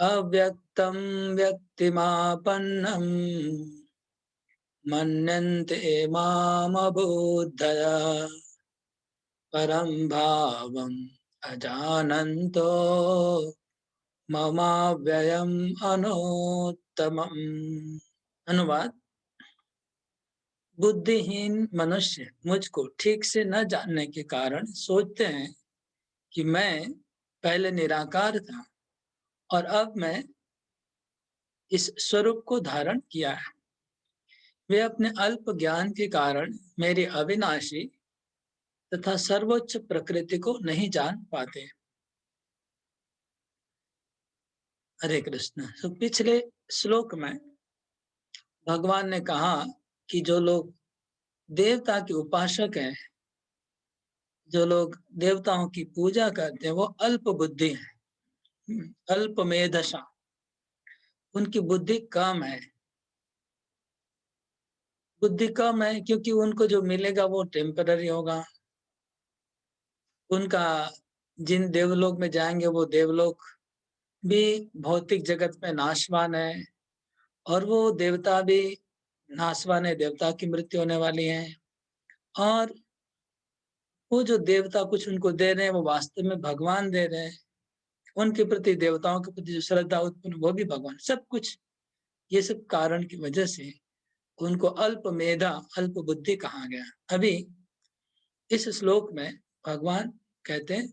अव्यक्तं व्यक्तिमापन्नं मन्यन्ते मामबुद्धया परं भावम् अजानन्तो ममाव्ययम् अनोत्तमम्। अनुवाद: बुद्धिहीन मनुष्य मुझको ठीक से न जानने के कारण सोचते हैं कि मैं पहले निराकार था और अब मैं इस स्वरूप को धारण किया है। वे अपने अल्प ज्ञान के कारण मेरी अविनाशी तथा सर्वोच्च प्रकृति को नहीं जान पाते। हरे कृष्ण। तो पिछले श्लोक में भगवान ने कहा कि जो लोग देवता के उपासक हैं, जो लोग देवताओं की पूजा करते हैं, वो अल्प बुद्धि है, अल्प मेधशा, उनकी बुद्धि कम है। बुद्धि कम है क्योंकि उनको जो मिलेगा वो टेम्पररी होगा। उनका जिन देवलोक में जाएंगे वो देवलोक भी भौतिक जगत में नाशवान है और वो देवता भी नाशवान है, देवता की मृत्यु होने वाली है। और वो जो देवता कुछ उनको दे रहे हैं वो वास्तव में भगवान दे रहे हैं। उनके प्रति, देवताओं के प्रति जो श्रद्धा उत्पन्न वो भी भगवान। सब कुछ ये सब कारण की वजह से उनको अल्प मेधा, अल्प बुद्धि कहा गया। अभी इस श्लोक में भगवान कहते हैं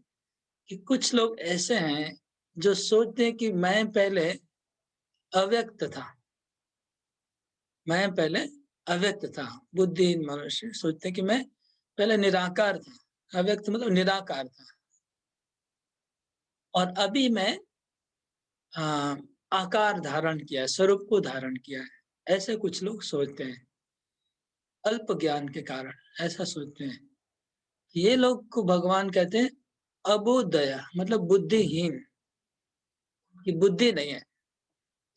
कि कुछ लोग ऐसे हैं जो सोचते हैं कि मैं पहले अव्यक्त था, मैं पहले अव्यक्त था। बुद्धिहीन मनुष्य सोचते हैं कि मैं पहले निराकार था। अव्यक्त मतलब निराकार था और अभी मैं आकार धारण किया है, स्वरूप को धारण किया है। ऐसे कुछ लोग सोचते हैं अल्प ज्ञान के कारण, ऐसा सोचते हैं। ये लोग को भगवान कहते हैं अबोधया, मतलब बुद्धिहीन, कि बुद्धि नहीं है।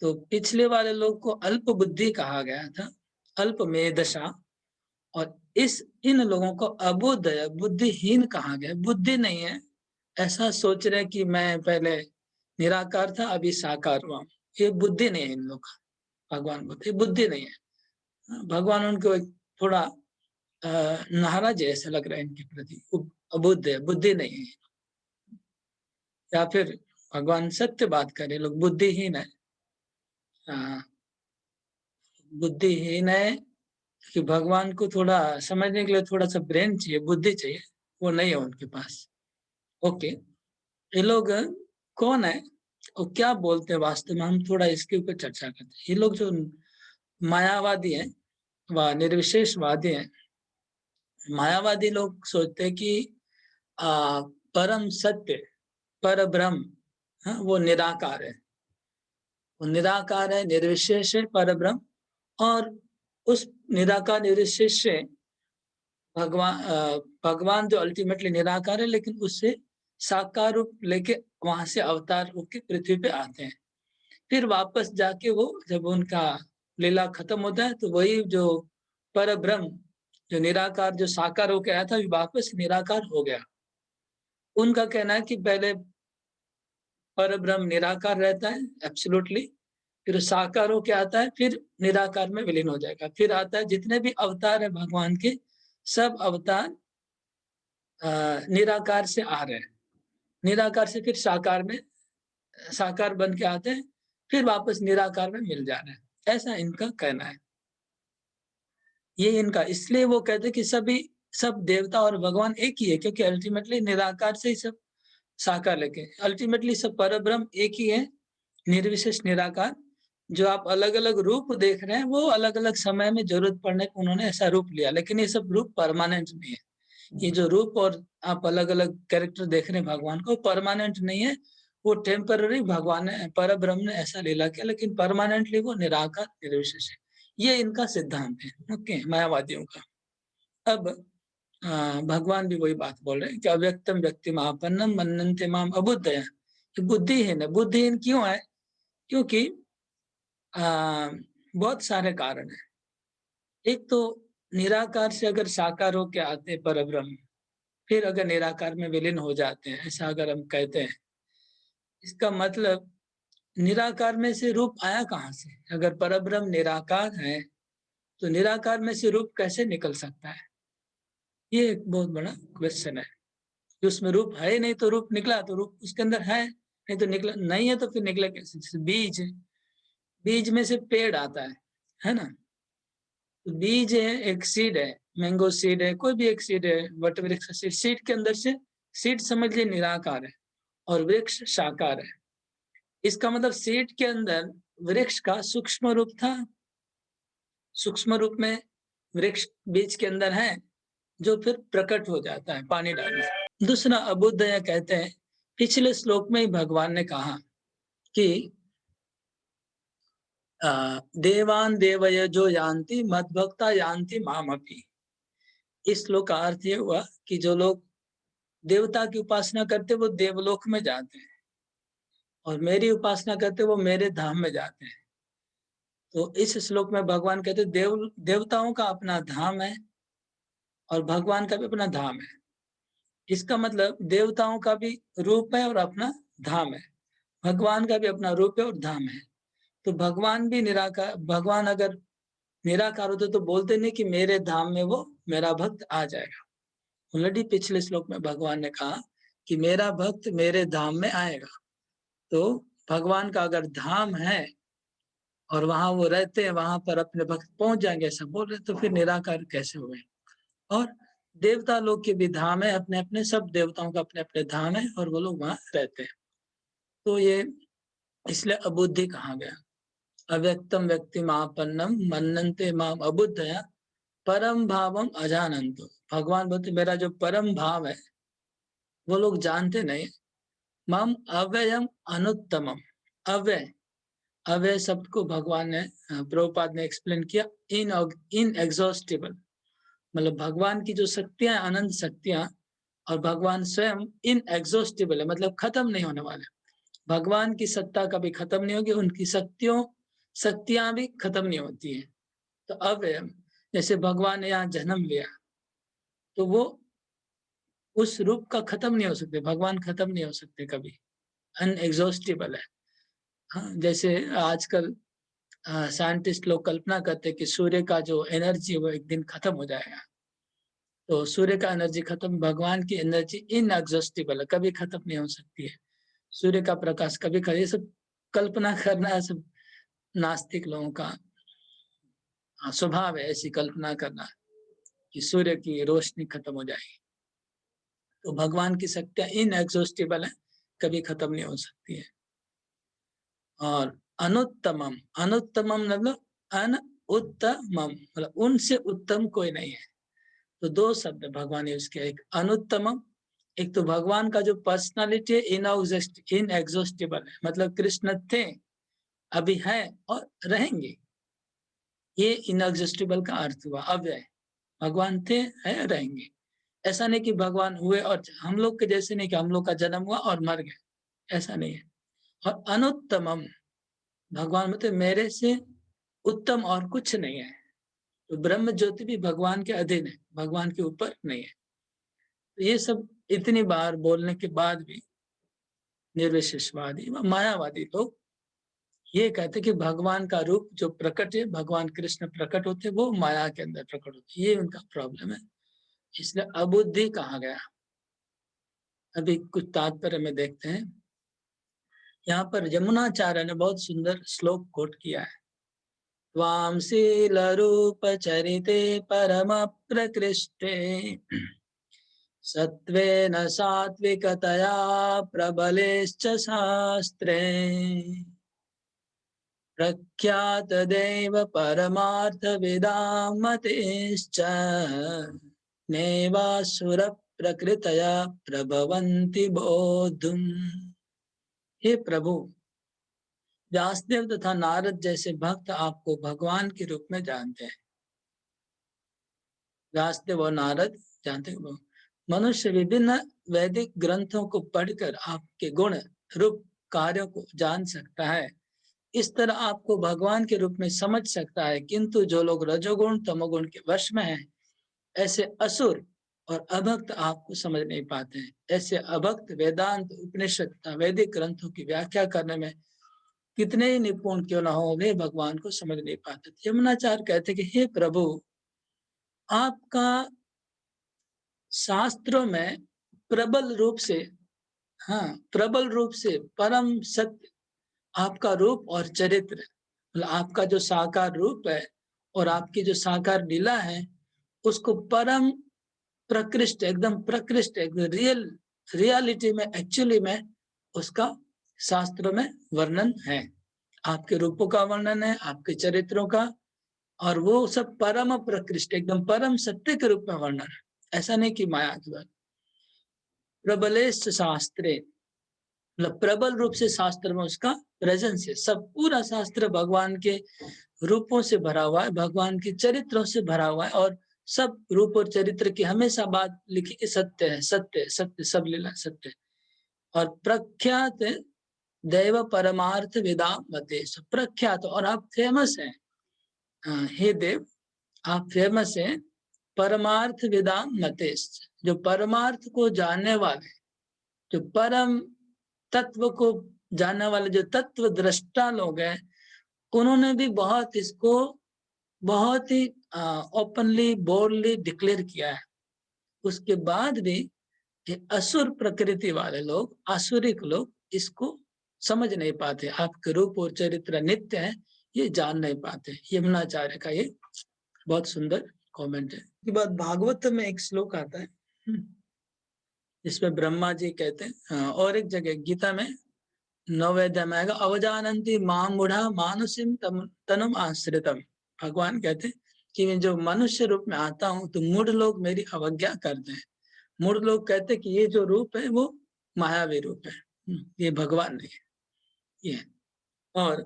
तो पिछले वाले लोग को अल्प बुद्धि कहा गया था, अल्प मेधशा, और इन लोगों को अबोधया, बुद्धिहीन कहा गया। बुद्धि नहीं है, ऐसा सोच रहे कि मैं पहले निराकार था अभी साकार हुआ। ये बुद्धि नहीं है इन लोग का। भगवान बोलते बुद्धि नहीं है। भगवान उनको थोड़ा नाराज ऐसा लग रहा है इनके प्रति, अबुद्ध है, बुद्धि नहीं है। या फिर भगवान सत्य बात करे, लोग बुद्धिहीन है। बुद्धिहीन है कि भगवान को थोड़ा समझने के लिए थोड़ा सा ब्रेन चाहिए, बुद्धि चाहिए, वो नहीं है उनके पास। ओके, ये लोग कौन है और क्या बोलते हैं वास्तव में, हम थोड़ा इसके ऊपर चर्चा करते हैं। ये लोग जो मायावादी हैं व निर्विशेषवादी हैं। मायावादी लोग सोचते हैं कि परम सत्य, पर ब्रह्म, वो निराकार है, वो निराकार है, निर्विशेष है, पर ब्रह्म। और उस निराकार निर्विशेष से भगवान जो अल्टीमेटली निराकार है, लेकिन उससे साकार रूप लेके वहां से अवतार होके पृथ्वी पे आते हैं। फिर वापस जाके वो जब उनका लीला खत्म होता है तो वही जो पर ब्रह्म, जो निराकार, जो साकार होके आया था, वापस निराकार हो गया। उनका कहना है कि पहले पर ब्रह्म निराकार रहता है एब्सोल्युटली, फिर साकार होके आता है, फिर निराकार में विलीन हो जाएगा। फिर आता है, जितने भी अवतार है भगवान के, सब अवतार निराकार से आ रहे हैं। निराकार से फिर साकार में, साकार बन के आते हैं, फिर वापस निराकार में मिल जा रहे हैं। ऐसा इनका कहना है। ये इनका, इसलिए वो कहते हैं कि सब देवता और भगवान एक ही है, क्योंकि अल्टीमेटली निराकार से ही सब साकार लेके, अल्टीमेटली सब परब्रह्म एक ही है, निर्विशेष निराकार। जो आप अलग अलग रूप देख रहे हैं वो अलग अलग समय में जरूरत पड़ने पर उन्होंने ऐसा रूप लिया, लेकिन ये सब रूप परमानेंट नहीं है। ये जो रूप और आप अलग अलग कैरेक्टर देख रहे हैं भगवान को, परमानेंट नहीं है, वो टेम्पररी भगवान ने, पर ब्रह्म ने ऐसा लीला किया, लेकिन परमानेंटली वो निराकार निर्विशेष है। ये इनका सिद्धांत है, ओके, मायावादियों का। अब भगवान भी वही बात बोल रहे हैं कि अव्यक्तम व्यक्ति महापन्नम मनन्ते माम अबुद्धया। बुद्धिहीन है। बुद्धिहीन क्यों है? क्योंकि बहुत सारे कारण है। एक तो निराकार से अगर साकार होके आते पर ब्रह्म, फिर अगर निराकार में विलीन हो जाते हैं, ऐसा अगर हम कहते हैं, इसका मतलब निराकार में से रूप आया कहाँ से? अगर परब्रह्म निराकार है, तो निराकार में से रूप कैसे निकल सकता है? ये एक बहुत बड़ा क्वेश्चन है। कि उसमें रूप है नहीं तो रूप निकला, तो रूप उसके अंदर है, नहीं तो निकला नहीं है तो फिर निकला कैसे? जैसे बीज है, बीज में से पेड़ आता है ना? तो बीज है, एक सीड है, मैंगो सीड है, कोई भी एक सीड है, वट वृक्ष का सीड, सीड के अंदर से सीड समझ लिए निराकार है और वृक्ष साकार है। इसका मतलब सीड के अंदर वृक्ष का सूक्ष्म रूप था, सूक्ष्म रूप में वृक्ष बीज के अंदर है, जो फिर प्रकट हो जाता है पानी डालने से। दूसरा अबुद्धया कहते हैं, पिछले श्लोक में ही भगवान ने कहा कि देवान देवय जो यान्ति मद्भक्ता यान्ति मामपि। इस श्लोक का अर्थ ये हुआ कि जो लोग देवता की उपासना करते वो देवलोक में जाते हैं और मेरी उपासना करते वो मेरे धाम में जाते हैं। तो इस श्लोक में भगवान कहते देवताओं का अपना धाम है और भगवान का भी अपना धाम है। इसका मतलब देवताओं का भी रूप है और अपना धाम है, भगवान का भी अपना रूप है और धाम है। तो भगवान भी निराकार, भगवान अगर निराकार होते तो बोलते नहीं कि मेरे धाम में वो मेरा भक्त आ जाएगा। ऑलरेडी पिछले श्लोक में भगवान ने कहा कि मेरा भक्त मेरे धाम में आएगा। तो भगवान का अगर धाम है और वहां वो रहते हैं, वहां पर अपने भक्त पहुंच जाएंगे ऐसा बोल रहे, तो फिर निराकार कैसे हुए? और देवता लोग के भी धाम है, अपने अपने सब देवताओं का अपने अपने धाम है और वो लोग वहां रहते हैं। तो ये इसलिए अबुद्धि कहा गया। अव्यक्तम व्यक्ति मापन्नम मन्नन्ते माम अबुद्धया परम भावम अजानंतो। भगवान बोलते मेरा जो परम भाव है वो लोग जानते नहीं। मम अव्ययम अनुत्तमम। अव्यय, अव्यय शब्द को भगवान ने प्रभुपाद ने एक्सप्लेन किया, इन एग्जॉस्टिबल, मतलब भगवान की जो शक्तियां अनंत शक्तियां, और भगवान स्वयं इन एग्जॉस्टिबल है, मतलब खत्म नहीं होने वाले। भगवान की सत्ता कभी खत्म नहीं होगी, उनकी शक्तियां भी खत्म नहीं होती है। तो अव्यय, जैसे भगवान ने यहाँ जन्म लिया तो वो उस रूप का खत्म नहीं हो सकते, भगवान खत्म नहीं हो सकते कभी, अनएग्जॉस्टिबल है। हाँ, जैसे आजकल साइंटिस्ट लोग कल्पना करते हैं कि सूर्य का जो एनर्जी वो एक दिन खत्म हो जाएगा। तो सूर्य का एनर्जी खत्म, भगवान की एनर्जी इनएग्जॉस्टिबल है, कभी खत्म नहीं हो सकती है। सूर्य का प्रकाश कभी खत्म, ये सब कल्पना करना है, सब नास्तिक लोगों का स्वभाव है ऐसी कल्पना करना कि सूर्य की रोशनी खत्म हो जाएगी। तो भगवान की शक्तियां इनएग्जॉस्टिबल है, कभी खत्म नहीं हो सकती है। और अनुत्तमम, अनुत्तमम मतलब अन उत्तमम, मतलब उनसे उत्तम कोई नहीं है। तो दो शब्द भगवान यूज किया, एक अनुत्तमम, एक तो भगवान का जो पर्सनालिटी इनएग्जॉस्टिबल है, मतलब कृष्ण थे, अभी है और रहेंगे, ये इनएग्जॉस्टिबल का अर्थ हुआ। अव्यय, भगवान थे, है, रहेंगे। ऐसा नहीं कि भगवान हुए और हम लोग के जैसे नहीं कि हम लोग का जन्म हुआ और मर गए, ऐसा नहीं है। और अनुत्तमम, भगवान मतलब मेरे से उत्तम और कुछ नहीं है। तो ब्रह्म ज्योति भी भगवान के अधीन है, भगवान के ऊपर नहीं है। तो ये सब इतनी बार बोलने के बाद भी निर्विशेषवादी व मायावादी लोग ये कहते कि भगवान का रूप जो प्रकट है, भगवान कृष्ण प्रकट होते वो माया के अंदर प्रकट होते, ये उनका प्रॉब्लम है। इसलिए अबुद्धि कहा गया। अभी कुछ तात्पर्य में देखते हैं। यहाँ पर यमुनाचार्य ने बहुत सुंदर श्लोक कोट किया है। त्वां शीलरूपचरिते परमप्रकृष्टे सत्त्वेन सात्विकतया प्रबलेश्च शास्त्रे प्रख्यातदेव परमार्थविदां मतेश्च नैवासुरप्रकृतया प्रभवन्ति बोद्धुम्। हे प्रभु, व्यासदेव तथा नारद जैसे भक्त आपको भगवान के रूप में जानते हैं। व्यासदेव और नारद जानते हैं। मनुष्य विभिन्न वैदिक ग्रंथों को पढ़कर आपके गुण रूप कार्यों को जान सकता है, इस तरह आपको भगवान के रूप में समझ सकता है। किंतु जो लोग रजोगुण तमोगुण के वश में हैं, ऐसे असुर और अभक्त आपको समझ नहीं पाते हैं। ऐसे अभक्त वेदांत उपनिषद तथा वैदिक ग्रंथों की व्याख्या करने में कितने ही निपुण क्यों ना हो, वे भगवान को समझ नहीं पाते। यमुनाचार्य कहते कि हे प्रभु, आपका शास्त्रों में प्रबल रूप से, हाँ, प्रबल रूप से परम सत्य आपका रूप और चरित्र, मतलब आपका जो साकार रूप है और आपकी जो साकार लीला है, उसको परम प्रकृष्ट, एकदम प्रकृष्ट, एकदम रियलिटी में, एक्चुअली में उसका शास्त्रों में वर्णन है। आपके रूपों का वर्णन है, आपके चरित्रों का, और वो सब परम प्रकृष्ट, एकदम परम सत्य के रूप में वर्णन है। ऐसा नहीं कि माया के द्वारा। प्रबलेश शास्त्रे, मतलब प्रबल रूप से शास्त्र में उसका प्रेजेंस है। सब पूरा शास्त्र भगवान के रूपों से भरा हुआ है, भगवान के चरित्रों से भरा हुआ है, और सब रूप और चरित्र की हमेशा बात लिखी कि सत्य है, सत्य सत्य, सब लीला सत्य है। और प्रख्यात दैव परमार्थ विदाम मते, प्रख्यात, और आप फेमस हैं, हे देव आप फेमस हैं, परमार्थ विदाम मते, जो परमार्थ को जानने वाले, जो परम तत्व को जानने वाले, जो तत्व दृष्टा लोग हैं, उन्होंने भी बहुत इसको बहुत ही ओपनली, बोल्डली डिक्लेयर किया है। उसके बाद भी ये असुर प्रकृति वाले लोग, आसुरिक लोग इसको समझ नहीं पाते। आपके रूप और चरित्र नित्य है, ये जान नहीं पाते। यमुनाचार्य का ये बहुत सुंदर कमेंट है। उसके बाद भागवत में एक श्लोक आता है, जिसमें ब्रह्मा जी कहते हैं, और एक जगह गीता में 9वें अध्याय में आएगा, अवजानन्ति माम मूढ़ा मानुषिम तनुम आश्रितम। भगवान कहते हैं कि मैं जो मनुष्य रूप में आता हूँ तो मूढ़ लोग मेरी अवज्ञा करते हैं। मूढ़ लोग कहते हैं कि ये जो रूप है वो मायावी रूप है, ये भगवान नहीं है ये। और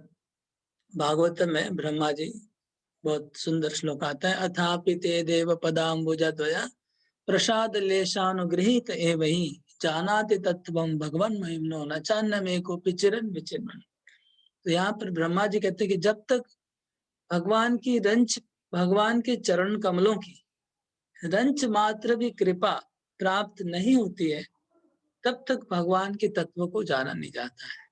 भागवत में ब्रह्मा जी बहुत सुंदर श्लोक आता है, अथापि ते देव पदाम्बुजा द्वया प्रसाद लेशानुगृहीत एवहि जानाति तत्वं भगवान महिमनो न चान्नमे को पिचिरन विचिरन। तो यहाँ पर ब्रह्मा जी कहते हैं कि जब तक भगवान की रंच, भगवान के चरण कमलों की रंच मात्र भी कृपा प्राप्त नहीं होती है, तब तक भगवान के तत्व को जाना नहीं जाता है।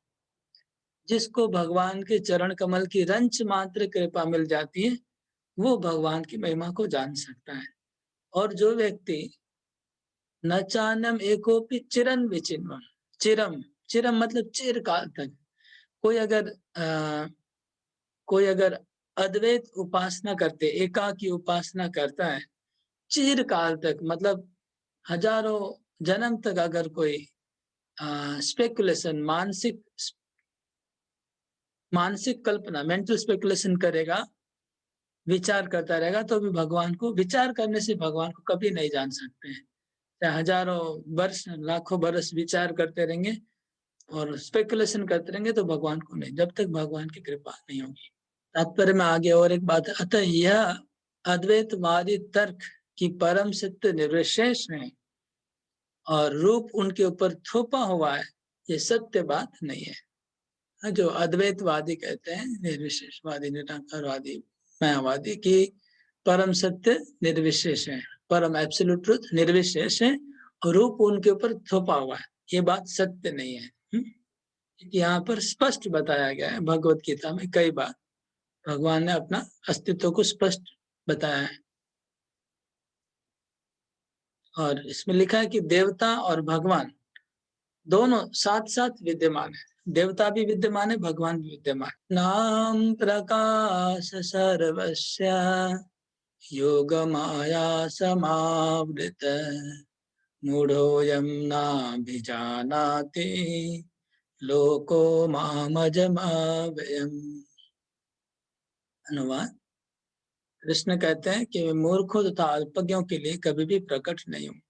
जिसको भगवान के चरण कमल की रंच मात्र कृपा मिल जाती है, वो भगवान की महिमा को जान सकता है। और जो व्यक्ति न चानम एकोपि चिरन विचिन्वन, चिरम, चिरम मतलब चिरकाल तक, कोई अगर कोई अगर अद्वैत उपासना करते, एका की उपासना करता है चिरकाल तक, मतलब हजारों जन्म तक, अगर कोई स्पेकुलेशन, मानसिक कल्पना, मेंटल स्पेकुलेशन करेगा, विचार करता रहेगा, तो भी भगवान को, विचार करने से भगवान को कभी नहीं जान सकते हैं। चाहे हजारों वर्ष, लाखों वर्ष विचार करते रहेंगे और स्पेकुलेशन करते रहेंगे, तो भगवान को नहीं, जब तक भगवान की कृपा नहीं होगी। तात्पर्य में आगे और एक बात है, अतः यह अद्वैतवादी तर्क की परम सत्य निर्विशेष है और रूप उनके ऊपर थोपा हुआ है, ये सत्य बात नहीं है। जो अद्वैतवादी कहते हैं, निर्विशेषवादी, निराकारवादी, मायावादी, की परम सत्य निर्विशेष है, परम एब्सोल्यूट ट्रुथ निर्विशेष है और रूप उनके ऊपर थोपा हुआ है, ये बात सत्य नहीं है। यहाँ पर स्पष्ट बताया गया है, भगवत गीता में कई बार भगवान ने अपना अस्तित्व को स्पष्ट बताया है। और इसमें लिखा है कि देवता और भगवान दोनों साथ साथ विद्यमान है, देवता भी विद्यमान है, भगवान भी विद्यमान। नाम प्रकाश सर्वस्य योग माया समावृत मूढ़ोऽयं नाभिजानाति लोको मामजमव्ययम्। अनुवाद, कृष्ण कहते हैं कि मूर्खों तथा अल्पज्ञों के लिए कभी भी प्रकट नहीं हूँ,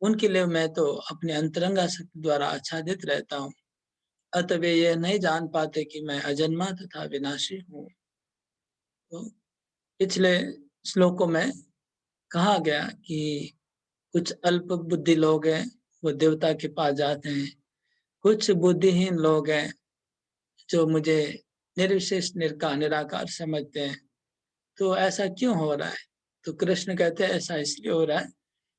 उनके लिए मैं तो अपने अंतरंगा शक्ति द्वारा आच्छादित रहता हूँ, अतः वे ये नहीं जान पाते कि मैं अजन्मा तथा विनाशी हूँ। तो पिछले श्लोकों में कहा गया कि कुछ अल्प बुद्धि लोग हैं, वो देवता के पास जाते हैं, कुछ बुद्धिहीन लोग हैं जो मुझे निर्विशेष निराकार समझते हैं। तो ऐसा क्यों हो रहा है? तो कृष्ण कहते हैं ऐसा इसलिए हो रहा है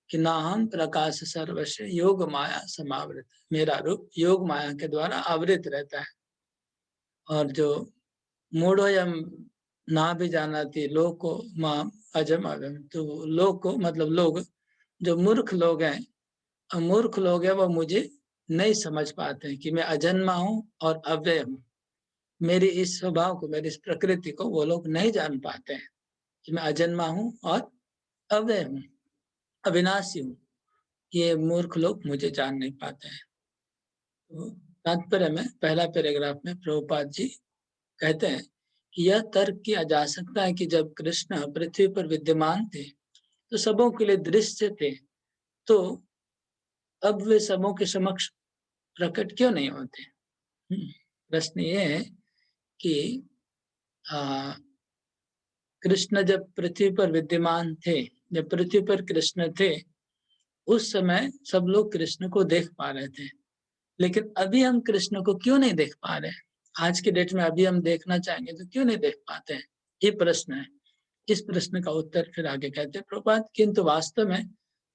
कि नाहम प्रकाश सर्वस्व योग माया समावृत, मेरा रूप योग माया के द्वारा आवृत रहता है। और जो मूढ़ोऽयं ना भी जानाति लोको माम अजम अव्ययम्, तो लोको मतलब लोग, जो मूर्ख लोग हैं, मूर्ख लोग हैं, वो मुझे नहीं समझ पाते हैं कि मैं अजन्मा हूँ और अव्यय हूँ। मेरी इस स्वभाव को, मेरी इस प्रकृति को वो लोग नहीं जान पाते हैं कि मैं अजन्मा हूँ और अव्यय हूँ, अविनाशी हूँ। ये मूर्ख लोग मुझे जान नहीं पाते हैं। तो तात्पर्य में पहला पैराग्राफ में प्रभुपाद जी कहते हैं कि यह तर्क किया जा सकता है कि जब कृष्ण पृथ्वी पर विद्यमान थे तो सबों के लिए दृश्य थे, तो अब वे सबों के समक्ष प्रकट क्यों नहीं होते? प्रश्न ये है कि कृष्ण जब पृथ्वी पर विद्यमान थे, जब पृथ्वी पर कृष्ण थे, उस समय सब लोग कृष्ण को देख पा रहे थे, लेकिन अभी हम कृष्ण को क्यों नहीं देख पा रहे हैं? आज के डेट में अभी हम देखना चाहेंगे तो क्यों नहीं देख पाते हैं? ये प्रश्न है। इस प्रश्न का उत्तर फिर आगे कहते हैं प्रभुपाद, किंतु वास्तव में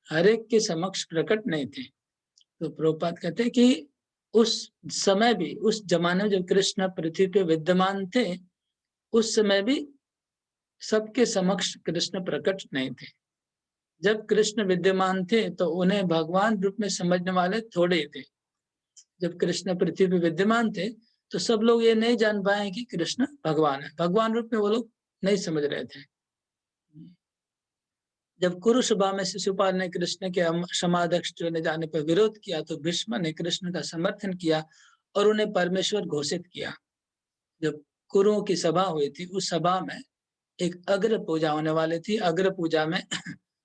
हर एक के समक्ष प्रकट नहीं थे। तो प्रभुपाद कहते हैं कि उस समय भी, उस जमाने में जब कृष्ण पृथ्वी पे विद्यमान थे, उस समय भी सबके समक्ष कृष्ण प्रकट नहीं थे। जब कृष्ण विद्यमान थे तो उन्हें भगवान रूप में समझने वाले थोड़े ही थे। जब कृष्ण पृथ्वी पे विद्यमान थे तो सब लोग ये नहीं जान पाए कि कृष्ण भगवान है। भगवान रूप में वो लोग नहीं समझ रहे थे। जब कुरु सभा में शिशुपाल ने कृष्ण के समाध्यक्ष चुने जाने पर विरोध किया तो भीष्म ने कृष्ण का समर्थन किया और उन्हें परमेश्वर घोषित किया। जब कुरुओं की सभा हुई थी, उस सभा में एक अग्र पूजा होने वाली थी। अग्र पूजा में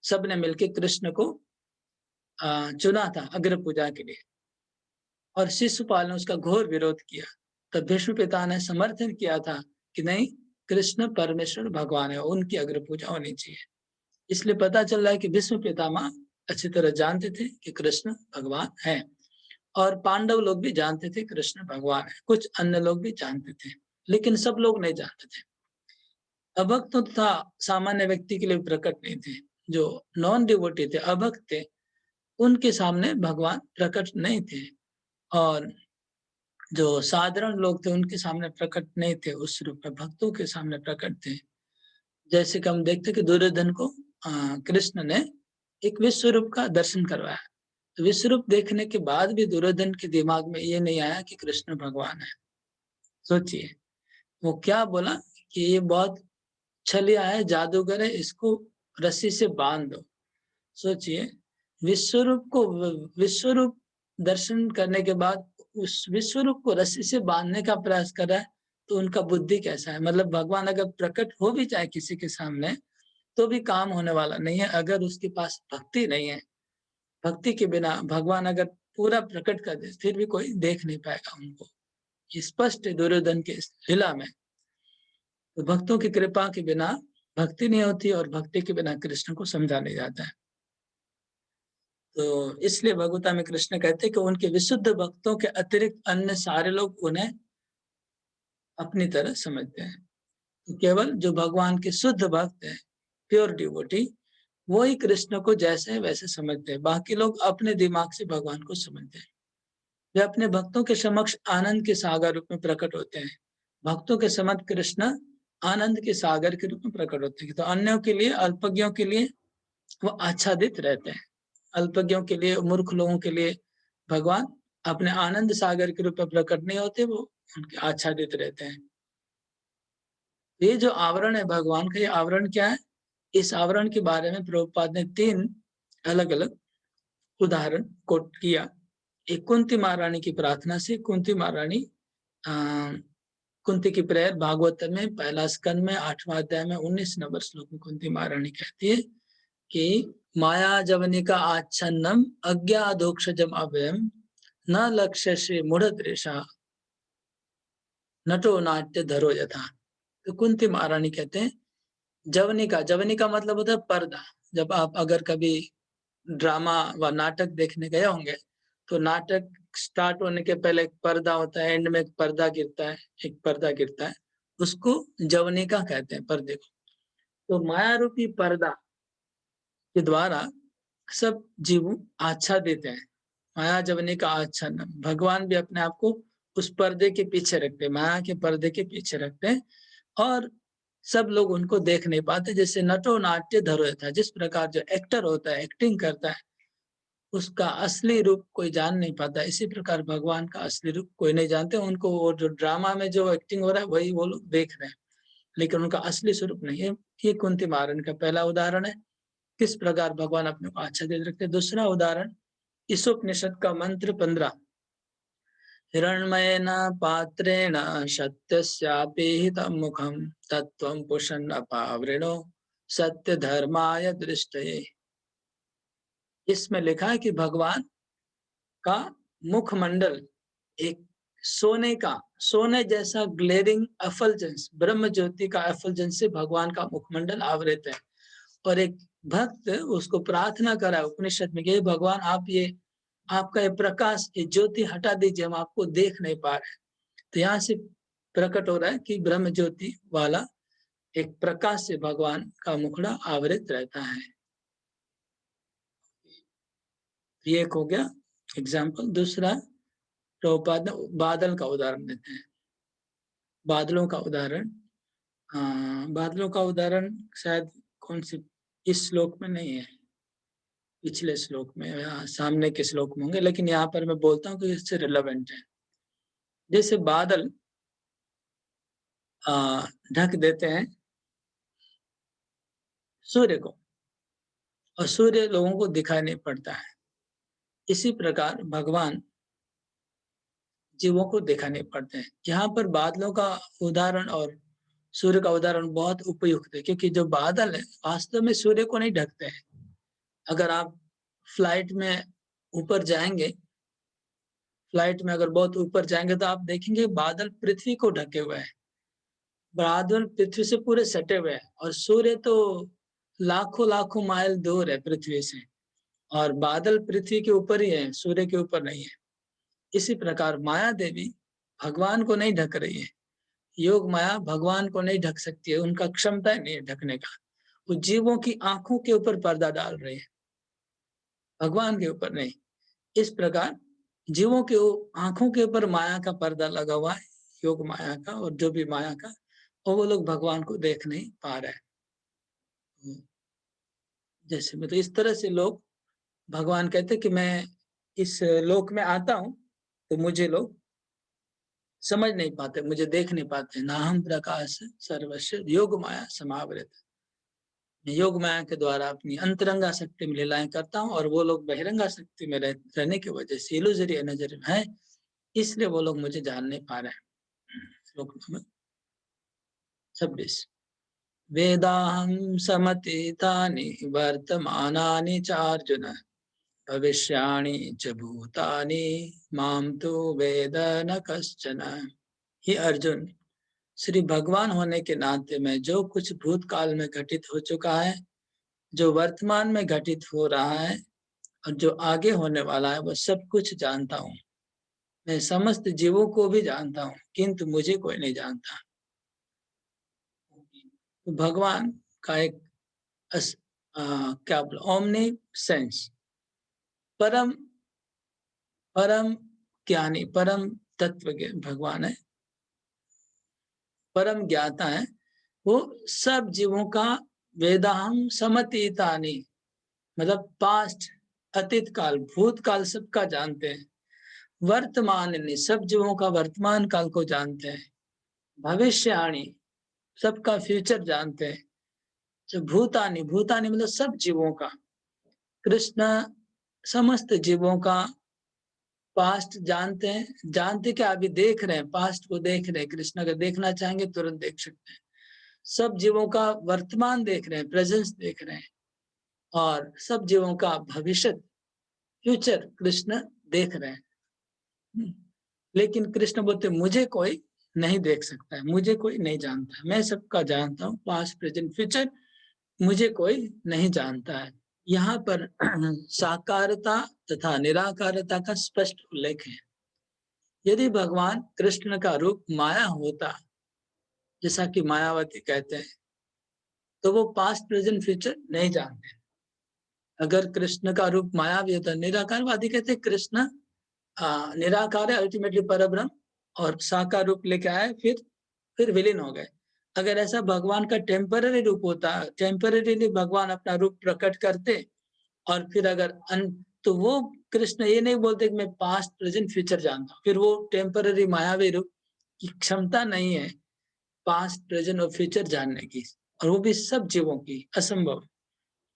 सबने मिलकर कृष्ण को चुना था अग्र पूजा के लिए, और शिशुपाल ने उसका घोर विरोध किया। तब भीष्म पिता ने समर्थन किया था कि नहीं, कृष्ण परमेश्वर भगवान है, उनकी अग्र पूजा होनी चाहिए। इसलिए पता चल रहा है कि भीष्म पितामह अच्छी तरह जानते थे कि कृष्ण भगवान है, और पांडव लोग भी जानते थे कृष्ण भगवान है। कुछ अन्य लोग भी जानते थे, लेकिन सब लोग नहीं जानते थे। अभक्त तथा सामान्य व्यक्ति के लिए प्रकट नहीं थे। जो नॉन डिवोटी थे, अभक्त थे, उनके सामने भगवान प्रकट नहीं थे, और जो साधारण लोग थे उनके सामने प्रकट नहीं थे। उस रूप में भक्तों के सामने प्रकट थे। जैसे कि हम देखते कि दुर्योधन को कृष्ण ने एक विश्व रूप का दर्शन करवाया। तो विश्व रूप देखने के बाद भी दुर्योधन के दिमाग में ये नहीं आया कि कृष्ण भगवान है। सोचिए, वो क्या बोला कि ये बहुत छलिया है, जादूगर है, इसको रस्सी से बांध दो। सोचिए, विश्वरूप को, विश्वरूप दर्शन करने के बाद उस विश्वरूप को रस्सी से बांधने का प्रयास कर रहा है, तो उनका बुद्धि कैसा है? मतलब भगवान अगर प्रकट हो भी जाए किसी के सामने तो भी काम होने वाला नहीं है अगर उसके पास भक्ति नहीं है। भक्ति के बिना भगवान अगर पूरा प्रकट कर दे फिर भी कोई देख नहीं पाएगा उनको। स्पष्ट है दुर्योधन के इस लीला में। तो भक्तों की कृपा के बिना भक्ति नहीं होती, और भक्ति के बिना कृष्ण को समझा नहीं जाता है। तो इसलिए भगवता में कृष्ण कहते हैं कि उनके विशुद्ध भक्तों के अतिरिक्त अन्य सारे लोग उन्हें अपनी तरह समझते हैं। तो केवल जो भगवान के शुद्ध भक्त हैं, प्योर डिवोटी, वो ही कृष्ण को जैसे है वैसे समझते हैं। बाकी लोग अपने दिमाग से भगवान को समझते हैं। वे अपने भक्तों के समक्ष आनंद के सागर रूप में प्रकट होते हैं। भक्तों के समक्ष कृष्ण आनंद के सागर के रूप में प्रकट होते हैं। तो अन्यों के लिए, अल्पज्ञों के लिए वो आच्छादित रहते हैं। अल्पज्ञों के लिए, मूर्ख लोगों के लिए भगवान अपने आनंद सागर के रूप में प्रकट नहीं होते, वो उनके आच्छादित रहते हैं। ये जो आवरण है भगवान का, ये आवरण क्या है? इस आवरण के बारे में प्रभुपाद ने 3 अलग-अलग उदाहरण कोट किया। एक कुंती महारानी की प्रार्थना से। कुंती महारानी कुंती की प्रेयर भागवत में पहला स्कंद में 8वां अध्याय में 19 नंबर श्लोक में कुंती महारानी कहती है कि माया जवनिका आच्छन्नम अज्ञादोक्षजम अभयम न लक्ष्य से मूढ़ दृशा नटो नाट्य धरो यथा। तो कुंती महारानी कहते हैं जवनिका, जवनिका मतलब होता है पर्दा। जब आप अगर कभी ड्रामा व नाटक देखने गए होंगे तो नाटक स्टार्ट होने के पहले एक पर्दा होता है, एंड में एक पर्दा गिरता है, एक पर्दा गिरता है, उसको जवनिका कहते हैं, पर्दे को। तो माया रूपी पर्दा के द्वारा सब जीव आच्छादित हैं। माया जवनिका आच्छन्न, भगवान भी अपने आप को उस पर्दे के पीछे रखते हैं, माया के पर्दे के पीछे रखते हैं और सब लोग उनको देख नहीं पाते। जैसे नटो नाट्य धरो था, जिस प्रकार जो एक्टर होता है, एक्टिंग करता है, उसका असली रूप कोई जान नहीं पाता, इसी प्रकार भगवान का असली रूप कोई नहीं जानते। उनको वो जो ड्रामा में जो एक्टिंग हो रहा है वही वो लोग देख रहे हैं, लेकिन उनका असली स्वरूप नहीं है। ये कुंती महारानी का पहला उदाहरण है, किस प्रकार भगवान अपने को अच्छा दे रखते हैं। दूसरा उदाहरण ईशोपनिषद का मंत्र 15, हिरण्मयेन पात्रेण सत्यस्यापि हितं मुखं तत्त्वं पुषन् अपावृणो सत्य धर्माय दृष्टये। इसमें लिखा है कि भगवान का मुखमंडल एक सोने जैसा ग्लेरिंग एफल्जेंस, ब्रह्म ज्योति का एफल्जेंस से भगवान का मुखमंडल आवृत है। और एक भक्त उसको प्रार्थना करा उपनिषद में कि भगवान आप ये आपका ये प्रकाश, ये ज्योति हटा दीजिए, हम आपको देख नहीं पा रहे। तो यहाँ से प्रकट हो रहा है कि ब्रह्म ज्योति वाला एक प्रकाश से भगवान का मुखड़ा आवृत रहता है। ये एक हो गया एग्जाम्पल। दूसरा प्रभुपाद बादल का उदाहरण देते हैं। बादलों का उदाहरण, बादलों का उदाहरण शायद कौन सी इस श्लोक में नहीं है, पिछले श्लोक में या सामने के श्लोक में होंगे, लेकिन यहाँ पर मैं बोलता हूँ कि इससे रिलेवेंट है। जैसे बादल ढक देते हैं सूर्य को और सूर्य लोगों को दिखाई नहीं पड़ता है, इसी प्रकार भगवान जीवों को दिखाई नहीं पड़ते हैं। यहाँ पर बादलों का उदाहरण और सूर्य का उदाहरण बहुत उपयुक्त है, क्योंकि जो बादल है वास्तव में सूर्य को नहीं ढकते हैं। अगर आप फ्लाइट में ऊपर जाएंगे, फ्लाइट में अगर बहुत ऊपर जाएंगे तो आप देखेंगे बादल पृथ्वी को ढके हुए हैं, बादल पृथ्वी से पूरे सटे हुए हैं, और सूर्य तो लाखों लाखों माइल दूर है पृथ्वी से, और बादल पृथ्वी के ऊपर ही है, सूर्य के ऊपर नहीं है। इसी प्रकार माया देवी भगवान को नहीं ढक रही है, योग माया भगवान को नहीं ढक सकती है, उनका क्षमता नहीं है ढकने का। वो जीवों की आंखों के ऊपर पर्दा डाल रही है, भगवान के ऊपर नहीं। इस प्रकार जीवों के आंखों के ऊपर माया का पर्दा लगा हुआ है, योग माया का और जो भी माया का, और वो लोग भगवान को देख नहीं पा रहे हैं। जैसे मतलब इस तरह से लोग, भगवान कहते कि मैं इस लोक में आता हूँ तो मुझे लोग समझ नहीं पाते, मुझे देख नहीं पाते। नाहम प्रकाश सर्वस्व योग माया समावृत। मैं योग माया के द्वारा अपनी अंतरंगा शक्ति में लीलाएं करता हूँ, और वो लोग बहिरंगा शक्ति में रहने की वजह से इल्यूजरी नजर में है, इसलिए वो लोग मुझे जान नहीं पा रहे हैं। श्लोक नंबर 26, वेदाहं समतीतानि वर्तमानानि चार्जुन भविष्याणि च भूतानि मां तु वेद न कश्चन। हे अर्जुन, श्री भगवान होने के नाते मैं जो कुछ भूतकाल में घटित हो चुका है, जो वर्तमान में घटित हो रहा है और जो आगे होने वाला है, वह सब कुछ जानता हूँ। मैं समस्त जीवों को भी जानता हूँ, किंतु मुझे कोई नहीं जानता। तो भगवान का एक क्या बोला, ओमनी सेंस, परम परम ज्ञानी, परम तत्व के भगवान है, परम ज्ञाता है। वो सब जीवों का वेदाहम समतीतानि, मतलब पास्ट, अतीत काल, भूतकाल सबका जानते हैं। वर्तमान में सब जीवों का वर्तमान काल को जानते हैं। भविष्यवाणी, सबका फ्यूचर जानते हैं। जो भूतानी, भूतानी मतलब सब जीवों का, कृष्ण समस्त जीवों का पास्ट जानते हैं। जानते क्या, अभी देख रहे हैं, पास्ट को देख रहे हैं। कृष्ण अगर देखना चाहेंगे तुरंत देख सकते हैं। सब जीवों का वर्तमान देख रहे हैं, प्रेजेंस देख रहे हैं, और सब जीवों का भविष्य, फ्यूचर कृष्ण देख रहे हैं। लेकिन कृष्ण बोलते मुझे कोई नहीं देख सकता है, मुझे कोई नहीं जानता है, मैं सबका जानता हूँ, पास्ट प्रेजेंट फ्यूचर, मुझे कोई नहीं जानता है। यहाँ पर साकारता तथा निराकारता का स्पष्ट उल्लेख है। यदि भगवान कृष्ण का रूप माया होता, जैसा कि मायावती कहते हैं, तो वो पास्ट प्रेजेंट फ्यूचर नहीं जानते। अगर कृष्ण का रूप माया भी होता, निराकारवादी कहते हैं कृष्ण निराकार है, अल्टीमेटली परब्रह्म, और साकार रूप लेके आए, फिर विलीन हो गए। अगर ऐसा भगवान का टेम्पररी रूप होता, टेम्पररीली भगवान अपना रूप प्रकट करते और फिर अगर तो वो कृष्ण ये नहीं बोलते कि मैं पास्ट प्रेजेंट फ्यूचर जानता हूँ, फिर वो टेम्पररी मायावी रूप की क्षमता नहीं है पास्ट प्रेजेंट और फ्यूचर जानने की, और वो भी सब जीवों की, असंभव।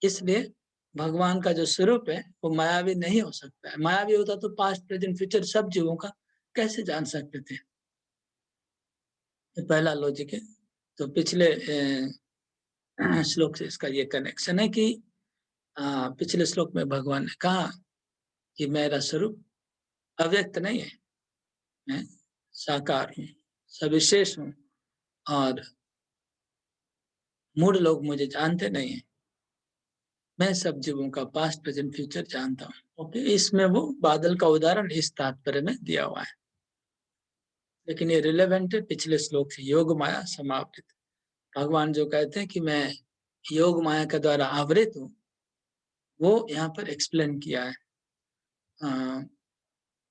इसलिए भगवान का जो स्वरूप है वो मायावी नहीं हो सकता है। मायावी होता तो पास्ट प्रेजेंट फ्यूचर सब जीवों का कैसे जान सकते थे। ये पहला लॉजिक है। तो पिछले श्लोक से इसका ये कनेक्शन है कि पिछले श्लोक में भगवान ने कहा कि मेरा स्वरूप अव्यक्त नहीं है, मैं साकार हूँ, सविशेष हूँ, और मूढ़ लोग मुझे जानते नहीं है। मैं सब जीवों का पास्ट प्रेजेंट फ्यूचर जानता हूँ। ओके, इसमें वो बादल का उदाहरण इस तात्पर्य में दिया हुआ है, लेकिन ये रिलेवेंट है पिछले श्लोक से, योग माया समावृत। भगवान जो कहते हैं कि मैं योग माया के द्वारा आवृत हूँ, वो यहाँ पर एक्सप्लेन किया है।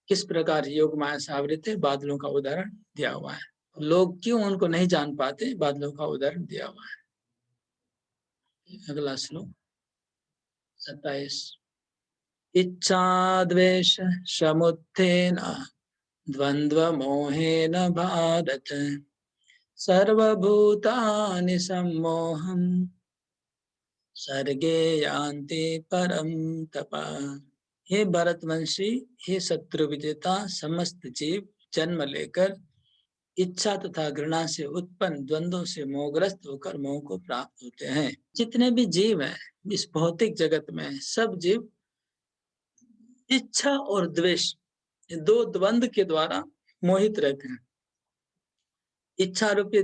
किस प्रकार योग माया से आवृत है, बादलों का उदाहरण दिया हुआ है। लोग क्यों उनको नहीं जान पाते, बादलों का उदाहरण दिया हुआ है। अगला श्लोक 27। इच्छा द्वेष समुत्थेन द्वंद्व मोहेन भारत सर्वभूतानि सम्मोहं सर्गे यान्ति परम तपा। हे भरतवंशी, हे शत्रु विजेता, समस्त जीव जन्म लेकर इच्छा तथा घृणा से उत्पन्न द्वंद्वों से मोहग्रस्त होकर मोह को प्राप्त होते हैं। जितने भी जीव हैं इस भौतिक जगत में, सब जीव इच्छा और द्वेष, दो द्वंद्व के द्वारा मोहित रहते हैं। इच्छा रूपी,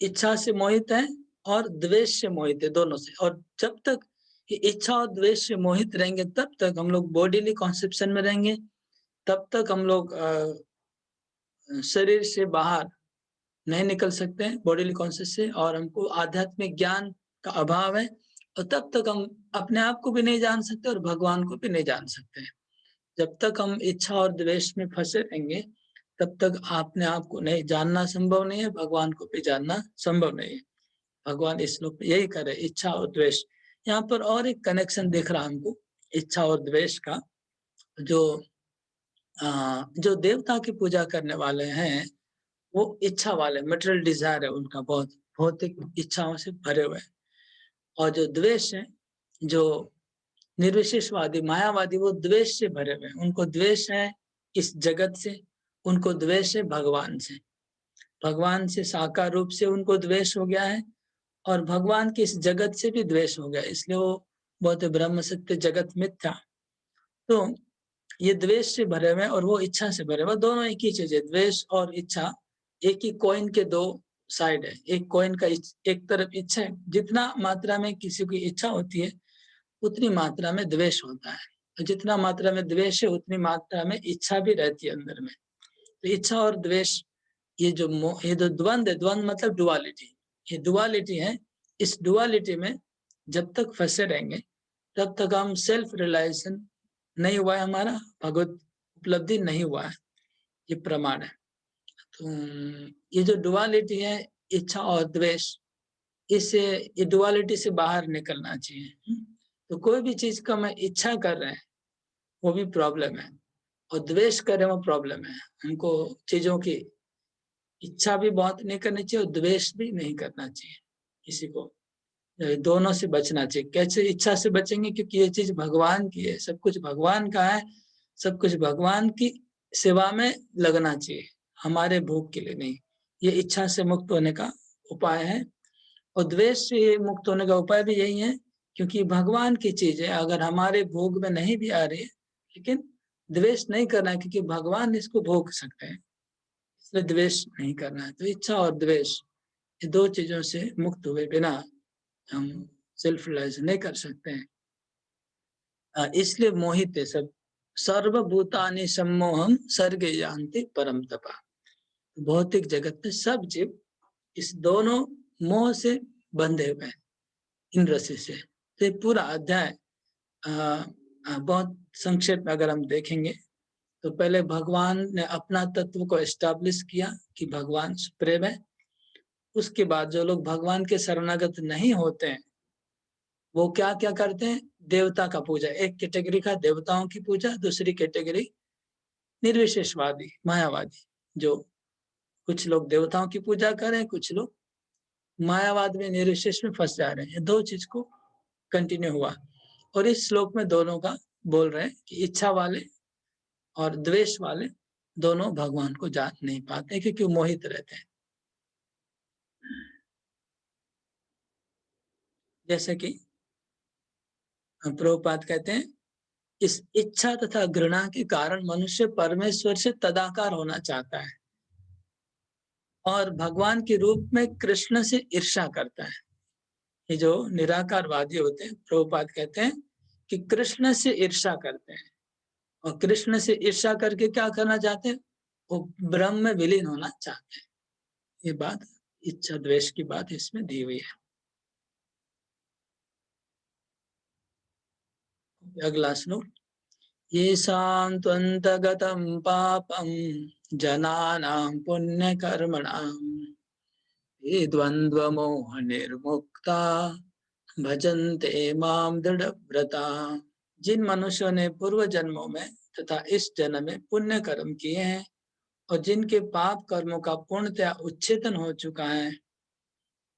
इच्छा से मोहित है और द्वेष से मोहित है, दोनों से। और जब तक इच्छा और द्वेष से मोहित रहेंगे तब तक हम लोग बॉडीली कॉन्सेप्शन में रहेंगे, तब तक हम लोग शरीर से बाहर नहीं निकल सकते हैं बॉडीली कॉन्शियस से, और हमको आध्यात्मिक ज्ञान का अभाव है, और तब तक हम अपने आप को भी नहीं जान सकते और भगवान को भी नहीं जान सकते हैं। जब तक हम इच्छा और द्वेष में फंसे रहेंगे तब तक अपने आप को नहीं जानना संभव नहीं है, भगवान को भी जानना संभव नहीं है। भगवान इस श्लोक में यही करे, इच्छा और द्वेष। यहाँ पर और एक कनेक्शन दिख रहा हमको इच्छा और द्वेष का। जो देवता की पूजा करने वाले हैं वो इच्छा वाले, मटेरियल डिजायर है उनका, बहुत भौतिक इच्छाओं से भरे हुए। और जो द्वेष है, जो निर्विशेषवादी मायावादी, वो द्वेष से भरे हुए। उनको द्वेष है इस जगत से, उनको द्वेष है भगवान से। भगवान से साकार रूप से उनको द्वेष हो गया है, और भगवान के इस जगत से भी द्वेष हो गया, इसलिए वो बहुत ब्रह्म सत्य जगत मिथ्या। तो ये द्वेष से भरे हुए और वो इच्छा से भरे हुए, दोनों एक ही चीज है। द्वेष और इच्छा एक ही कॉइन के दो साइड है। एक कॉइन का एक तरफ इच्छा है, जितना मात्रा में किसी की इच्छा होती है उतनी मात्रा में द्वेष होता है, और जितना मात्रा में द्वेष है उतनी मात्रा में इच्छा भी रहती है अंदर में। तो इच्छा और द्वेष, ये जो द्वंद है, द्वंद मतलब डुअलिटी, ये डुअलिटी है। इस डुअलिटी में जब तक फंसे रहेंगे तब तक हम सेल्फ रियलाइजेशन नहीं हुआ है, हमारा भगवत उपलब्धि नहीं हुआ है, ये प्रमाण है। तो ये जो डुअलिटी है, इच्छा और द्वेष, इससे, ये डुअलिटी से बाहर निकलना चाहिए। तो कोई भी चीज का मैं इच्छा कर रहे हैं वो भी प्रॉब्लम है, और द्वेष कर रहे हैं वो प्रॉब्लम है। हमको चीजों की इच्छा भी बहुत नहीं करनी चाहिए और द्वेष भी नहीं करना चाहिए किसी को। दोनों से बचना चाहिए। कैसे इच्छा से बचेंगे? क्योंकि ये चीज भगवान की है, सब कुछ भगवान का है, सब कुछ भगवान की सेवा में लगना चाहिए, हमारे भोग के लिए नहीं। ये इच्छा से मुक्त होने का उपाय है, और द्वेष से मुक्त होने का उपाय भी यही है, क्योंकि भगवान की चीज है। अगर हमारे भोग में नहीं भी आ रही है, लेकिन द्वेष नहीं करना है, क्योंकि भगवान इसको भोग सकते हैं, इसलिए द्वेष नहीं करना है। तो इच्छा और द्वेष, ये दो चीजों से मुक्त हुए बिना हम सेल्फ रियलाइज नहीं कर सकते हैं। इसलिए मोहित है सब। सर्वभूतानि सम्मोहम सर्गे यान्ति परम तपा। भौतिक जगत में सब जीव इस दोनों मोह से बंधे हुए हैं, इन रस्सी से। तो पूरा अध्याय बहुत संक्षेप में अगर हम देखेंगे तो पहले भगवान ने अपना तत्व को एस्टैब्लिश किया कि भगवान सुप्रीम है। उसके बाद जो लोग भगवान के शरणागत नहीं होते हैं, वो क्या-क्या करते हैं? देवता का पूजा। एक कैटेगरी का देवताओं की पूजा, दूसरी कैटेगरी निर्विशेषवादी, मायावादी। जो कुछ लोग देवताओं की पूजा कर रहे हैं, कुछ लोग मायावाद में, निर्विशेष में फँस जा रहे हैं। ये 2 चीज़ को कंटिन्यू हुआ और इस श्लोक में दोनों का बोल रहे हैं कि इच्छा वाले और द्वेष वाले दोनों भगवान को जान नहीं पाते क्योंकि वो मोहित रहते हैं। जैसे कि प्रभुपाद कहते हैं, इस इच्छा तथा घृणा के कारण मनुष्य परमेश्वर से तदाकार होना चाहता है और भगवान के रूप में कृष्ण से ईर्ष्या करता है। ये जो निराकारवादी होते हैं, प्रभुपाद कहते हैं कि कृष्ण से ईर्ष्या करते हैं और कृष्ण से ईर्ष्या करके क्या करना चाहते हैं? वो ब्रह्म में विलीन होना चाहते हैं। ये बात इच्छा द्वेष की बात इसमें दी हुई है। अगला श्लोक, येषां त्वन्तगतं पापं जनानां पुण्यकर्मणां ये द्वन्द्वमोहनिर्मुक्ता भजन्ते मां दृढ़व्रता। जिन मनुष्यों ने पूर्व जन्मों में तथा इस जन्म में पुण्य कर्म किए हैं और जिनके पाप कर्मों का पूर्णतया उच्छेदन हो चुका है,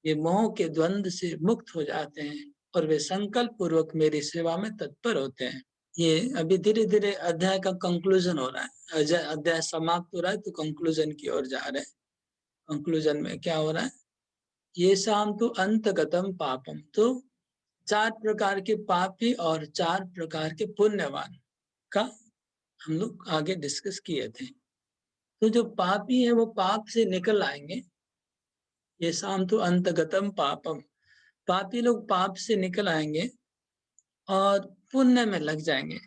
ये मोह के द्वंद से मुक्त हो जाते हैं और वे संकल्प पूर्वक मेरी सेवा में तत्पर होते हैं। ये अभी धीरे-धीरे अध्याय का कंक्लूजन हो रहा है। अध्याय समाप्त हो रहा है तो कंक्लूजन की ओर जा रहे हैं। कंक्लूजन में क्या हो रहा है? ये शाम तो अंतगतम पापम, तो 4 प्रकार के पापी और 4 प्रकार के पुण्यवान का हम लोग आगे डिस्कस किए थे। तो जो पापी है वो पाप से निकल आएंगे। ये शाम तो अंतगतम पापम, पापी लोग पाप से निकल आएंगे और पुण्य में लग जाएंगे।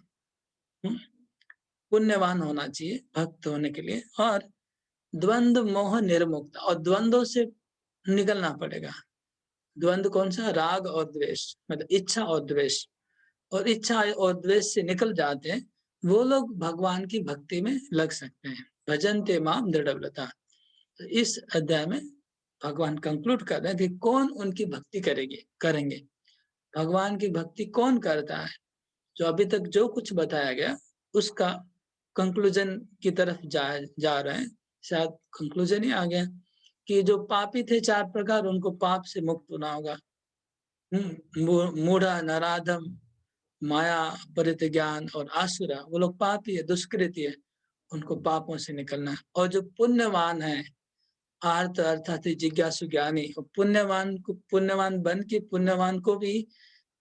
पुण्यवान होना चाहिए भक्त होने के लिए और द्वंद्व मोह निर्मुक्त, और द्वंद्वों से निकलना पड़ेगा। द्वंद्व कौन सा? राग और द्वेष, मतलब इच्छा और द्वेष। और इच्छा और द्वेष से निकल जाते हैं वो लोग भगवान की भक्ति में लग सकते हैं। भजन्ते माम दृढ़व्रता। तो इस अध्याय में भगवान कंक्लूड कर रहे हैं कि कौन उनकी भक्ति करेंगे। भगवान की भक्ति कौन करता है? जो अभी तक जो कुछ बताया गया उसका कंक्लूजन की तरफ जा रहे हैं। शायद कंक्लूजन ही आ गया कि जो पापी थे 4 प्रकार, उनको पाप से मुक्त होना होगा। मूढ़ा, नराधम, माया, परित्याग और आसुरा, वो लोग पापी है, दुष्कृति है, उनको पापों से निकलना है। और जो पुण्यवान है, आर्त अर्थात जिज्ञासु ज्ञानी, पुण्यवान बन के पुण्यवान को भी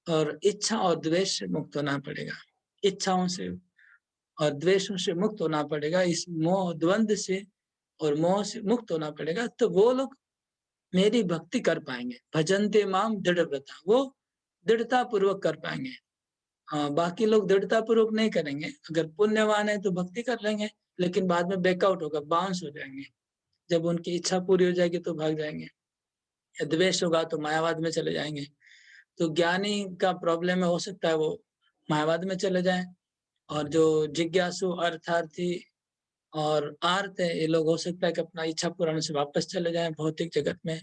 और इच्छा और द्वेष से मुक्त होना पड़ेगा। इच्छाओं से और द्वेषों से मुक्त होना पड़ेगा, इस मोह द्वंद से और मोह से मुक्त होना पड़ेगा, तो वो लोग मेरी भक्ति कर पाएंगे। भजन्ते माम दृढ़व्रता, वो दृढ़ता पूर्वक कर पाएंगे। हाँ, बाकी लोग दृढ़ता पूर्वक नहीं करेंगे। अगर पुण्यवान है तो भक्ति कर लेंगे, लेकिन बाद में बैकआउट होगा, बाउंस हो जाएंगे। जब उनकी इच्छा पूरी हो जाएगी तो भाग जाएंगे। या द्वेष होगा तो मायावाद में चले जाएंगे। तो ज्ञानी का प्रॉब्लम है, हो सकता है वो मायावाद में चले जाएं, और जो जिज्ञासु, अर्थार्थी और आर्त है, ये लोग हो सकता है कि अपना इच्छा पूर्ण से वापस चले जाएं भौतिक जगत में।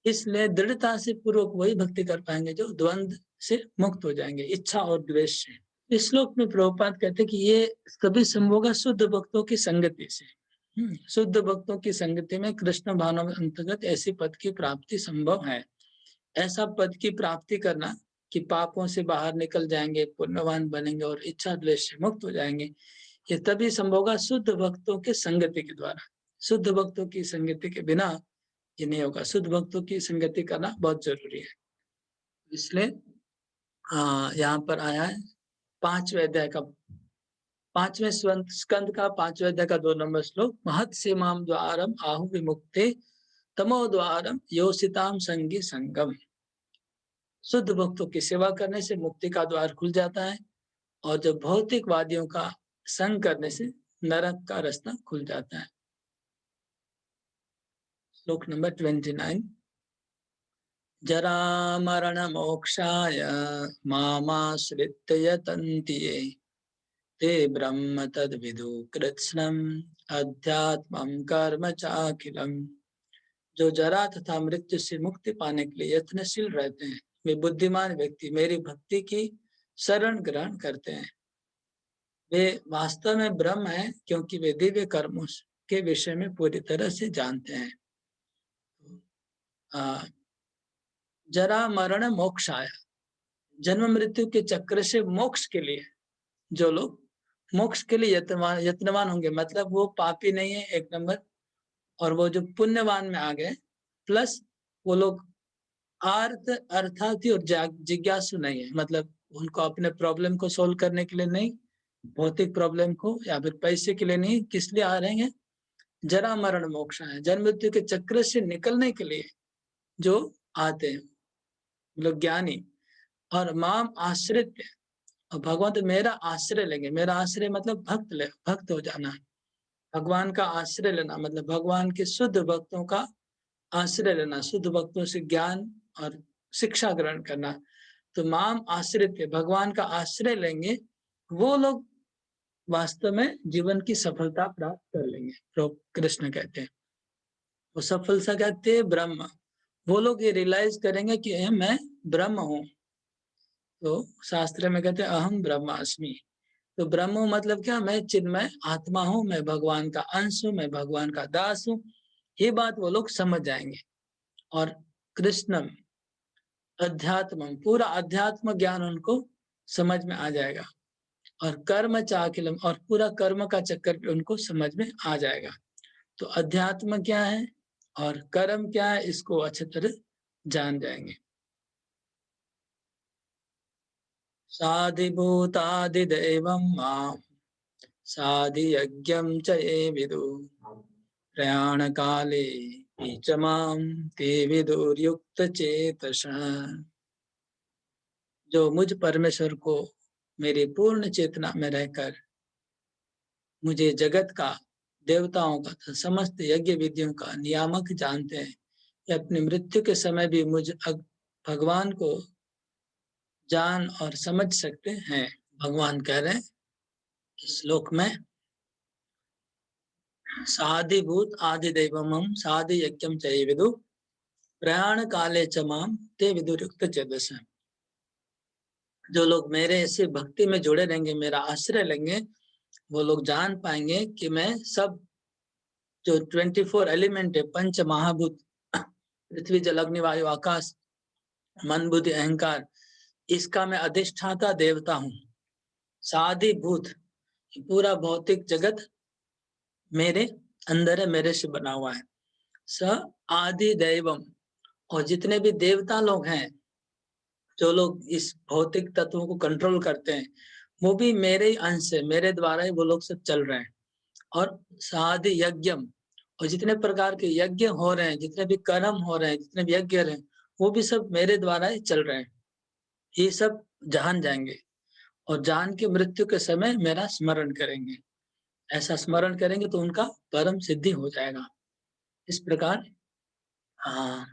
इसलिए दृढ़ता से पूर्वक वही भक्ति कर पाएंगे जो द्वंद से मुक्त हो जाएंगे, इच्छा और द्वेष से। इस श्लोक में प्रभुपाद कहते हैं कि ये सभी संभव होगा शुद्ध भक्तों की संगति से। शुद्ध भक्तों की संगति में कृष्ण भावना अंतर्गत ऐसी पद की प्राप्ति संभव है। ऐसा पद की प्राप्ति करना कि पापों से बाहर निकल जाएंगे, पुण्यवान बनेंगे और इच्छा द्वेष से मुक्त हो जाएंगे, ये तभी संभव होगा शुद्ध भक्तों के संगति के द्वारा। शुद्ध भक्तों की संगति के बिना ये नहीं होगा। शुद्ध भक्तों की संगति करना बहुत जरूरी है। इसलिए यहाँ पर आया है 5वें अध्याय का 5वें स्कंद का 5वें अध्याय का 2 नंबर श्लोक, महत सीमाम द्वारम आहु विमुक्ते तमो द्वारम योसिताम संगी संगम। शुद्ध भक्तों की सेवा करने से मुक्ति का द्वार खुल जाता है और जो भौतिकवादियों का संग करने से नरक का रास्ता खुल जाता है। श्लोक नंबर 29, जरा मरण मोक्षाय मामाश्रित्य यतन्ति ये ते ब्रह्म तद्विदु कृत्स्नम् अध्यात्मं कर्म चाखिलम्। जो जरा तथा मृत्यु से मुक्ति पाने के लिए यत्नशील रहते हैं, वे बुद्धिमान व्यक्ति मेरी भक्ति की शरण ग्रहण करते हैं। वे वास्तव में ब्रह्म हैं, क्योंकि वे दिव्य कर्मों के विषय में पूरी तरह से जानते हैं। जरा मरण मोक्ष आया, जन्म मृत्यु के चक्र से मोक्ष के लिए जो लोग मोक्ष के लिए यत्नवान होंगे, मतलब वो पापी नहीं है एक नंबर, और वो जो पुण्यवान में आ गए, प्लस वो लोग अर्थार्थी और जिज्ञासु नहीं है, मतलब उनको अपने प्रॉब्लम को सोल्व करने के लिए नहीं, भौतिक प्रॉब्लम को या फिर पैसे के लिए नहीं, किस लिए आ रहे हैं? जरा मरण मोक्ष है, जन्म मृत्यु के चक्र से निकलने के लिए जो आते हैं, मतलब ज्ञानी। और माम आश्रित, और भगवान तो मेरा आश्रय लेंगे, मेरा आश्रय मतलब भक्त हो जाना, भगवान का आश्रय लेना, मतलब भगवान के शुद्ध भक्तों का आश्रय लेना, शुद्ध भक्तों से ज्ञान और शिक्षा ग्रहण करना। तो माम आश्रित, भगवान का आश्रय लेंगे, वो लोग वास्तव में जीवन की सफलता प्राप्त कर लेंगे। प्रभु कृष्ण कहते हैं वो सफलता कहते हैं ब्रह्म। वो लोग ये रियलाइज करेंगे कि मैं ब्रह्म हूँ। तो शास्त्र में कहते हैं अहम ब्रह्मास्मि। तो ब्रह्म मतलब क्या? मैं चिन्मय आत्मा हूँ, मैं भगवान का अंश हूँ, मैं भगवान का दास हूँ। ये बात वो लोग समझ जाएंगे। और कृष्णम अध्यात्म, पूरा अध्यात्म ज्ञान उनको समझ में आ जाएगा। और कर्म चाकिलम, और पूरा कर्म का चक्कर भी उनको समझ में आ जाएगा। तो अध्यात्म क्या है और कर्म क्या है, इसको अच्छी तरह जान जाएंगे। साधिभूतादिदेवं मां साधियज्ञं च ये विदु प्रयाणकाले च मां ते विदुर्युक्तचेतसः। जो मुझ परमेश्वर को मेरी पूर्ण चेतना में रहकर मुझे जगत का, देवताओं का तथा समस्त यज्ञ विधियों का नियामक जानते हैं, ये अपनी मृत्यु के समय भी मुझ भगवान को जान और समझ सकते हैं। भगवान कह रहे हैं इस श्लोक में, साधिभूत आदि दैवमं साधि यज्ञम च ये विदु प्रयाण काले च माम ते विदुर्युक्त चेतस। जो लोग मेरे ऐसे भक्ति में जुड़े रहेंगे, मेरा आश्रय लेंगे, वो लोग जान पाएंगे कि मैं सब जो 24 एलिमेंट है, पंच महाभूत, पृथ्वी जल अग्नि वायु आकाश, मन बुद्धि अहंकार, इसका मैं अधिष्ठाता देवता हूँ। साधि भूत, पूरा भौतिक जगत मेरे अंदर है, मेरे से बना हुआ है। स आदि दैवम, और जितने भी देवता लोग हैं, जो लोग इस भौतिक तत्वों को कंट्रोल करते हैं, वो भी मेरे ही अंश है, मेरे द्वारा ही वो लोग सब चल रहे हैं। और साधि यज्ञम, और जितने प्रकार के यज्ञ हो रहे हैं, जितने भी कर्म हो रहे हैं, जितने भी यज्ञ हो रहे हैं, वो भी सब मेरे द्वारा ही चल रहे हैं। ये सब जान जाएंगे, और जान के मृत्यु के समय मेरा स्मरण करेंगे। ऐसा स्मरण करेंगे तो उनका परम सिद्धि हो जाएगा। इस प्रकार हाँ,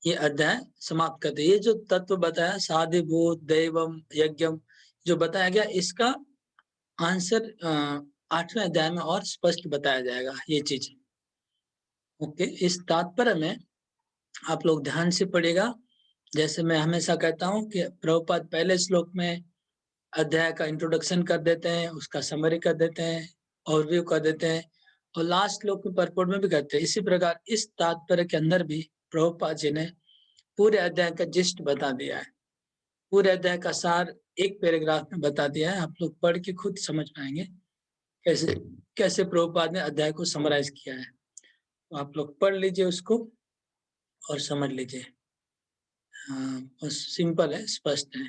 ये अध्याय समाप्त करते। ये जो तत्व बताया, साधिभूत दैवम यज्ञम, जो बताया गया, इसका आंसर 8वें अध्याय में और स्पष्ट बताया जाएगा ये चीज। ओके, इस तात्पर्य में आप लोग ध्यान से पढ़िएगा। जैसे मैं हमेशा कहता हूँ कि प्रभुपाद पहले श्लोक में अध्याय का इंट्रोडक्शन कर देते हैं, उसका समरी कर देते हैं, ओवरव्यू कर देते हैं, और लास्ट श्लोक में परपोर्ट में भी करते हैं। इसी प्रकार इस तात्पर्य के अंदर भी प्रभुपाद जी ने पूरे अध्याय का जिस्ट बता दिया है, पूरे अध्याय का सार एक पैराग्राफ में बता दिया है। आप लोग पढ़ के खुद समझ पाएंगे कैसे कैसे प्रभुपाद ने अध्याय को समराइज किया है। तो आप लोग पढ़ लीजिए उसको और समझ लीजिए। हाँ, बस सिंपल है, स्पष्ट है।